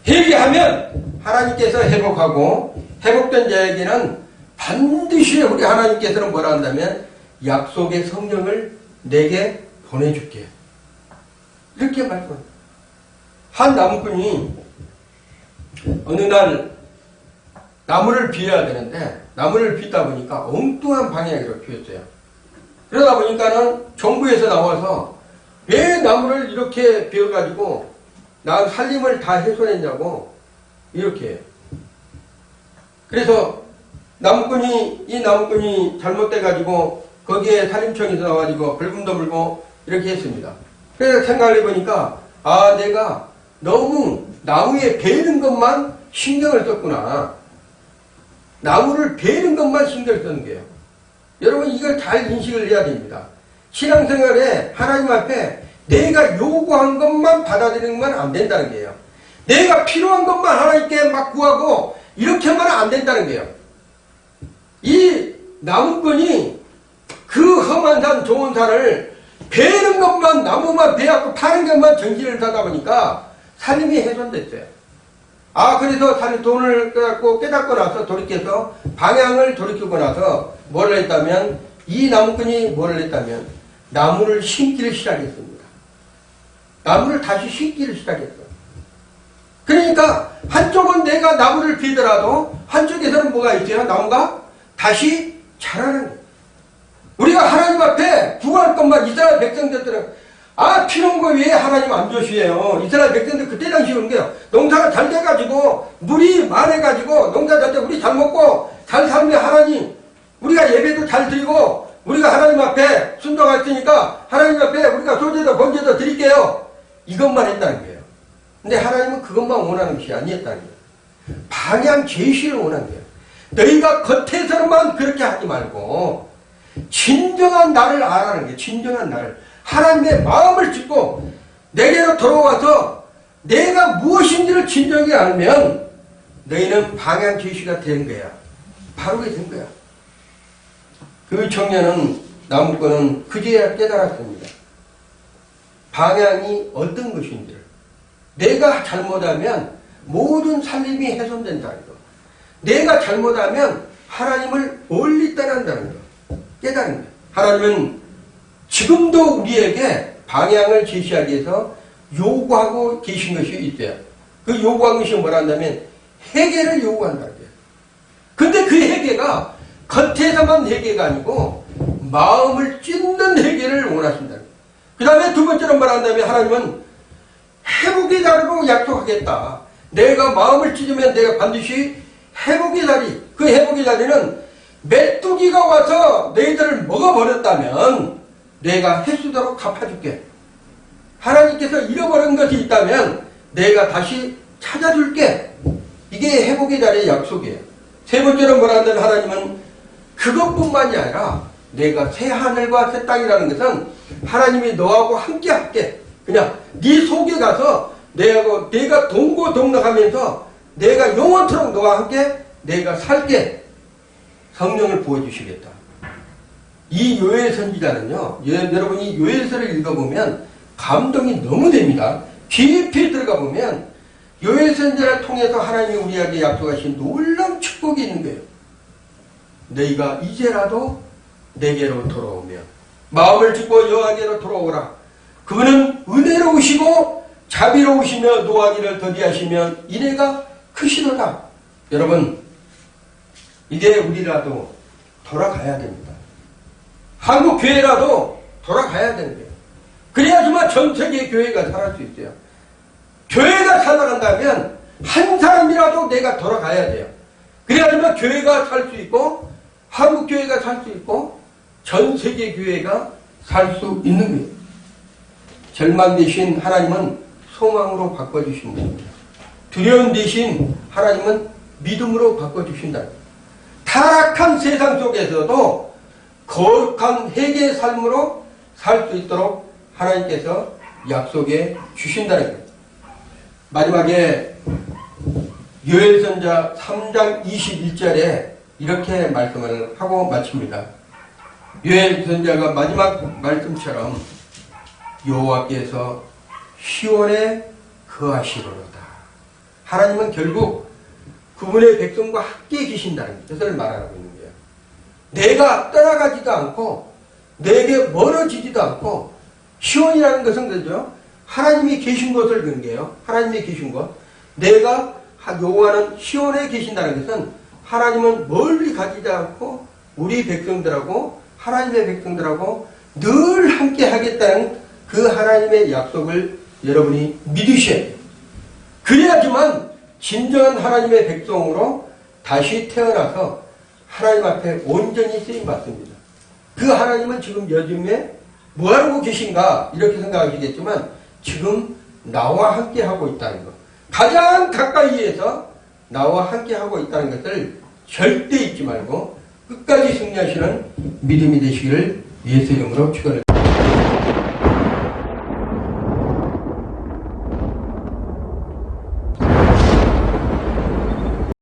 회개하면 하나님께서 회복하고 회복된 자에게는 반드시 우리 하나님께서는 뭐라 한다면 약속의 성령을 내게 보내줄게 이렇게 말씀합니다. 한 나무꾼이 어느 날 나무를 비워야 되는데 나무를 빚다 보니까 엉뚱한 방향으로 비웠어요. 그러다 보니까는 정부에서 나와서 왜 나무를 이렇게 비워가지고 나 살림을 다 훼손했냐고 이렇게 해요. 그래서 이 나무꾼이 잘못돼가지고 거기에 산림청에서 나와가지고 벌금도 물고 이렇게 했습니다. 그래서 생각을 해보니까 내가 너무 나무에 베는 것만 신경을 썼구나. 나무를 베는 것만 신경을 쓰는 거예요. 여러분 이걸 잘 인식을 해야 됩니다. 신앙생활에 하나님 앞에 내가 요구한 것만 받아들이는 건 안 된다는 거예요. 내가 필요한 것만 하나님께 막 구하고 이렇게만 안 된다는 거예요. 이 나무꾼이 그 험한 산 좋은 산을 베는 것만 나무만 베갖고 파는 것만 정신을 사다 보니까 살림이 훼손됐어요. 그래서 돈을 깨닫고 나서 돌이켜서 방향을 돌이키고 나서 뭐를 했다면, 이 나무꾼이 뭐를 했다면, 나무를 심기를 시작했습니다. 나무를 다시 심기를 시작했어요. 그러니까 한쪽은 내가 나무를 비더라도 한쪽에서는 뭐가 있어요? 나무가 다시 자라는 거예요. 우리가 하나님 앞에 구할 것만 이스라엘 백성들은 필요한 거 왜 하나님 안 주시해요? 이스라엘 백성들 그때 당시 그런 게요. 농사가 잘 돼가지고 물이 많아가지고 농사 잘 때 우리 잘 먹고 잘 살면 하나님 우리가 예배도 잘 드리고 우리가 하나님 앞에 순종했으니까 하나님 앞에 우리가 소제도 번제도 드릴게요. 이것만 했다는 거예요. 근데 하나님은 그것만 원하는 것이 아니었다는 거예요. 방향 제시를 원한 거예요. 너희가 겉에서만 그렇게 하지 말고 진정한 나를 알아는 거예요. 진정한 나를. 하나님의 마음을 짚고 내게로 돌아와서 내가 무엇인지를 진정히 알면 너희는 방향 제시가 된 거야. 바로 그게 된 거야. 그 청년은 나무꾼은 그제야 깨달았습니다. 방향이 어떤 것인지를. 내가 잘못하면 모든 살림이 훼손된다는 거. 내가 잘못하면 하나님을 멀리 떠난다는 거. 깨달은 거예요. 하나님은 지금도 우리에게 방향을 제시하기 위해서 요구하고 계신 것이 있어요. 그 요구한 것이 뭐라면 회개를 요구한다는 거예요. 근데 그 회개가 겉에서만 회개가 아니고 마음을 찢는 회개를 원하신다는 거예요. 그 다음에 두 번째로 말한다면 하나님은 회복의 자리로 약속하겠다. 내가 마음을 찢으면 내가 반드시 회복의 자리, 그 회복의 자리는 메뚜기가 와서 너희들을 먹어버렸다면 내가 해수도록 갚아줄게. 하나님께서 잃어버린 것이 있다면 내가 다시 찾아줄게. 이게 회복의 자리의 약속이에요. 세 번째로 말한다면 하나님은 그것뿐만이 아니라 내가 새 하늘과 새 땅이라는 것은 하나님이 너하고 함께 할게. 그냥 네 속에 가서 내가 동고동락하면서 내가 영원토록 너와 함께 내가 살게. 성령을 부어주시겠다. 이 요엘 선지자는요, 여러분이 요엘서를 읽어보면 감동이 너무 됩니다. 깊이 들어가 보면 요엘 선지자를 통해서 하나님이 우리에게 약속하신 놀라운 축복이 있는 거예요. 너희가 이제라도 내게로 돌아오면 마음을 짚고 여호와께로 돌아오라. 그분은 은혜로우시고 자비로우시며 노하기를 더디하시면 이래가 크시도다. 여러분, 이제 우리라도 돌아가야 됩니다. 한국 교회라도 돌아가야 되는 거예요. 그래야지만 전 세계 교회가 살아갈 수 있어요. 교회가 살아간다면 한 사람이라도 내가 돌아가야 돼요. 그래야지만 교회가 살 수 있고 한국 교회가 살 수 있고 전 세계 교회가 살 수 있는 거예요. 절망 대신 하나님은 소망으로 바꿔주십니다. 두려움 대신 하나님은 믿음으로 바꿔주신다. 타락한 세상 속에서도 거룩한 회개의 삶으로 살 수 있도록 하나님께서 약속해 주신다는 거예요. 마지막에 요엘선자 3장 21절에 이렇게 말씀을 하고 마칩니다. 요엘선자가 마지막 말씀처럼 여호와께서 시온에 거하시리로다. 하나님은 결국 그분의 백성과 함께 계신다는 것을 말하고 있는 거예요. 내가 떠나가지도 않고 내게 멀어지지도 않고 시온이라는 것은 그죠? 하나님이 계신 것을 그런 게요. 하나님이 계신 것. 내가 여호와는 시온에 계신다는 것은 하나님은 멀리 가지지 않고 우리 백성들하고 하나님의 백성들하고 늘 함께 하겠다는 그 하나님의 약속을 여러분이 믿으셔야 돼요. 그래야지만 진정한 하나님의 백성으로 다시 태어나서 하나님 앞에 온전히 쓰임받습니다. 그 하나님은 지금 요즘에 뭐하고 계신가 이렇게 생각하시겠지만 지금 나와 함께 하고 있다는 것. 가장 가까이에서 나와 함께 하고 있다는 것을 절대 잊지 말고 끝까지 승리하시는 믿음이 되시기를 예수 이름으로 축원합니다.